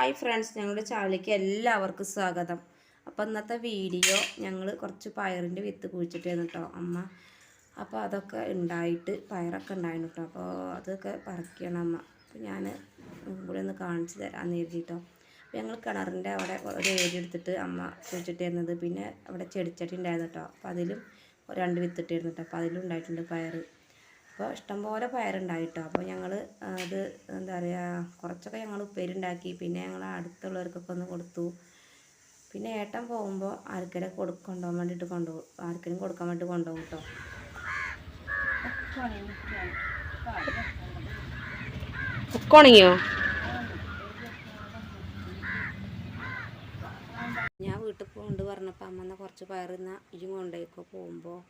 Hi friends, ഞങ്ങളുടെ ചാനലിലേക്ക് എല്ലാവർക്കും സ്വാഗതം. അപ്പോൾ ഇന്നത്തെ വീഡിയോ ഞങ്ങൾ കുറച്ച് പയറിൻ്റെ വിത്ത് കുഴിച്ചിട്ടായിരുന്നു കേട്ടോ അമ്മ. അപ്പോൾ അതൊക്കെ ഉണ്ടായിട്ട് പയറൊക്കെ ഉണ്ടായിരുന്നു കേട്ടോ. അപ്പോൾ അതൊക്കെ പറിക്കണം അമ്മ. അപ്പോൾ ഞാൻ കൂടെ ഒന്ന് കാണിച്ചു തരാമെന്ന് കരുതിയിട്ടോ. അപ്പോൾ ഞങ്ങൾ കിണറിൻ്റെ അവിടെ ഒരു ഏരിയ എടുത്തിട്ട് അമ്മ കുഴിച്ചിട്ടായിരുന്നത്. പിന്നെ അവിടെ ചെടിച്ചട്ടി ഉണ്ടായിരുന്നു കേട്ടോ. അപ്പോൾ അതിലും 2 വിത്ത് ഇട്ടായിരുന്നു കേട്ടോ. അപ്പോൾ അതിലും ഉണ്ടായിട്ടുണ്ട് പയർ. അപ്പോൾ ഇഷ്ടംപോലെ പയറുണ്ടായിട്ടോ. അപ്പോൾ ഞങ്ങൾ അത് എന്താ പറയുക, കുറച്ചൊക്കെ ഞങ്ങൾ ഉപ്പേരുണ്ടാക്കി. പിന്നെ ഞങ്ങൾ അടുത്തുള്ളവർക്കൊക്കെ ഒന്ന് കൊടുത്തു. പിന്നെ ഏട്ടൻ പോകുമ്പോൾ ആർക്കെങ്കിലും കൊണ്ടുപോകാൻ വേണ്ടിയിട്ട് കൊണ്ടുപോകും. ആർക്കെങ്കിലും കൊടുക്കാൻ വേണ്ടി കൊണ്ടുപോകും കേട്ടോ. ഉണങ്ങിയോ? ഞാൻ വീട്ടിൽ കൊണ്ട് പറഞ്ഞപ്പോൾ അമ്മ കുറച്ച് പയറുന്ന ഇയും കൊണ്ടുപോയിക്കോ പോകുമ്പോൾ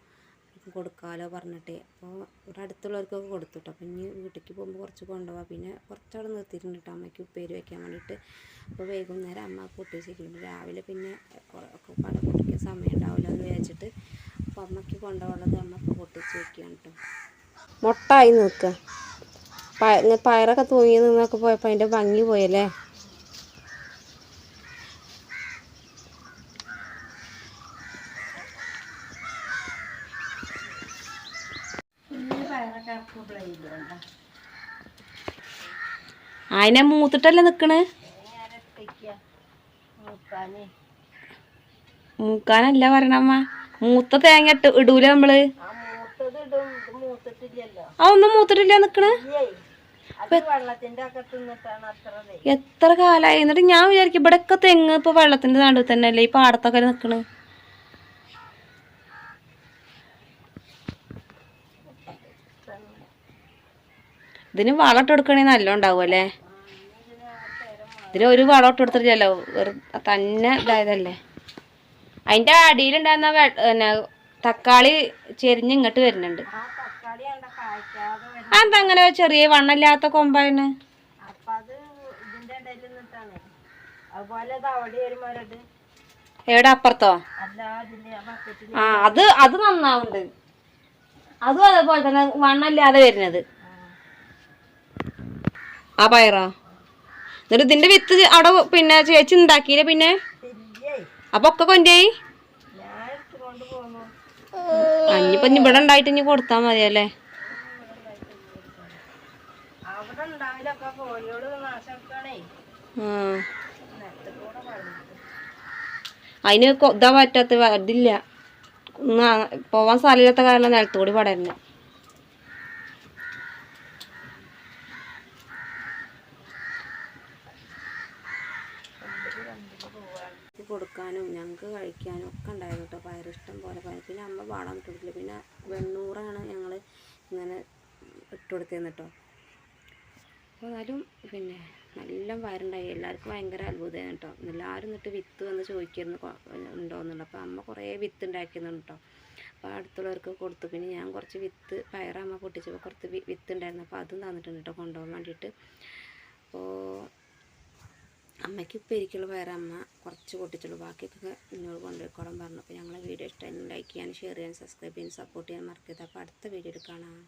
കൊടുക്കാമല്ലോ പറഞ്ഞിട്ടേ. അപ്പോൾ ഇവിടെ അടുത്തുള്ളവർക്കൊക്കെ കൊടുത്തു കേട്ടോ. അപ്പോൾ ഇനി വീട്ടിലേക്ക് പോകുമ്പോൾ കുറച്ച് കൊണ്ടുപോകാം. പിന്നെ കുറച്ചവിടെ നിർത്തിയിട്ടുണ്ട് കേട്ടോ അമ്മയ്ക്ക് ഉപ്പേരി വയ്ക്കാൻ വേണ്ടിയിട്ട്. അപ്പോൾ വൈകുന്നേരം അമ്മ പൊട്ടിച്ചിട്ടുണ്ട്. രാവിലെ പിന്നെ ഒക്കെ പട പൊട്ടിക്കാൻ സമയം ഉണ്ടാവില്ല എന്ന് വിചാരിച്ചിട്ട് അപ്പോൾ അമ്മയ്ക്ക് കൊണ്ടുപോകാനുള്ളത് അമ്മ ഇപ്പോൾ പൊട്ടിച്ച് വയ്ക്കുകയാണ് കേട്ടോ. മൊട്ടായി നിൽക്കുക. പയറൊക്കെ തൂങ്ങി നിന്നൊക്കെ പോയപ്പോൾ അതിൻ്റെ ഭംഗി പോയല്ലേ. അതിനെ മൂത്തിട്ടല്ലേ നിക്കണ്? മൂക്കാനല്ല പറയണമ്മ. മൂത്ത തേങ്ങ ഇടൂല നമ്മള്. അതൊന്നും മൂത്തിട്ടില്ല നിക്കണ്. എത്ര കാലായി. എന്നിട്ട് ഞാൻ വിചാരിക്കും ഇവിടെയൊക്കെ തെങ്ങ് ഇപ്പൊ വെള്ളത്തിന്റെ നടുവ് തന്നെ അല്ലേ ഈ പാടത്തൊക്കെ നിക്കണ്. ഇതിന് വളം ഇട്ട് കൊടുക്കണേ നല്ല ഉണ്ടാവും അല്ലേ. ഇതിന് ഒരു വളം ഇട്ട് കൊടുത്തിട്ടില്ലല്ലോ, തന്നെ ഇതായതല്ലേ. അതിന്റെ അടിയിലുണ്ടായിരുന്ന പിന്നെ തക്കാളി ചെരിഞ്ഞ് ഇങ്ങോട്ട് വരുന്നുണ്ട്. അതെന്താ അങ്ങനെ ചെറിയ വണ്ണമില്ലാത്ത കൊമ്പാണ്? എവിടെ അപ്പുറത്തോ? ആ അത് നന്നാവുന്നുണ്ട്. അതും അതേപോലെ തന്നെ വണ്ണമില്ലാതെ വരുന്നത്. ആ പയറോ? എന്നിട്ട് ഇതിന്റെ വിത്ത് അവിടെ പിന്നെ ചേച്ചി ഉണ്ടാക്കിയില്ലേ? പിന്നെ അപ്പൊ ഒക്കെ കൊണ്ടുപോയി അഞ്ഞിപ്പൊ ഇവിടെ ഉണ്ടായിട്ട് ഇനി കൊടുത്താ മതിയല്ലേ. അതിന് ഇതാ പറ്റാത്ത ഇതില്ല, പോവാൻ സ്ഥലമില്ലാത്ത കാരണം നിലത്തുകൂടി പടരുന്നു. കൊടുക്കാനും ഞങ്ങൾക്ക് കഴിക്കാനും ഒക്കെ ഉണ്ടായിരുന്നു കേട്ടോ. പയർ ഇഷ്ടം പോലെ പയർ. പിന്നെ അമ്മ പാടാൻ ഇട്ട് കൊടുക്കില്ല. പിന്നെ വെണ്ണൂറാണ് ഞങ്ങൾ ഇങ്ങനെ ഇട്ട് കൊടുത്തിരുന്നു കേട്ടോ. അപ്പോൾ എന്നാലും പിന്നെ നല്ല പയറുണ്ടായി. എല്ലാവർക്കും ഭയങ്കര അത്ഭുതമായിരുന്നു കേട്ടോ. എല്ലാവരും എന്നിട്ട് വിത്ത് വന്ന് ചോദിക്കുന്നു ഉണ്ടോയെന്നുള്ളത്. അപ്പോൾ അമ്മ കുറേ വിത്ത് ഉണ്ടാക്കിയിരുന്നു കേട്ടോ. അപ്പോൾ അടുത്തുള്ളവർക്ക് കൊടുത്തു. പിന്നെ ഞാൻ കുറച്ച് വിത്ത് പയറമ്മ പൊട്ടിച്ചപ്പോൾ കുറച്ച് വിത്ത് ഉണ്ടായിരുന്നു. അപ്പോൾ അതും തന്നിട്ടുണ്ട് കേട്ടോ കൊണ്ടുപോകാൻ വേണ്ടിയിട്ട്. അപ്പോൾ അമ്മയ്ക്ക് ഉപ്പേരിക്കുള്ള പയറ് അമ്മ കുറച്ച് പൊട്ടിച്ചുള്ളൂ, ബാക്കിയൊക്കെ എന്നോട് കൊണ്ടുപോയിക്കോളാൻ പറഞ്ഞു. അപ്പോൾ ഞങ്ങളെ വീഡിയോ ഇഷ്ടമായി ലൈക്ക് ചെയ്യാനും ഷെയർ ചെയ്യാനും സബ്സ്ക്രൈബ് ചെയ്യാനും സപ്പോർട്ട് ചെയ്യാൻ മറക്കരുത്. അപ്പോൾ അടുത്ത വീഡിയോയിൽ കാണാം.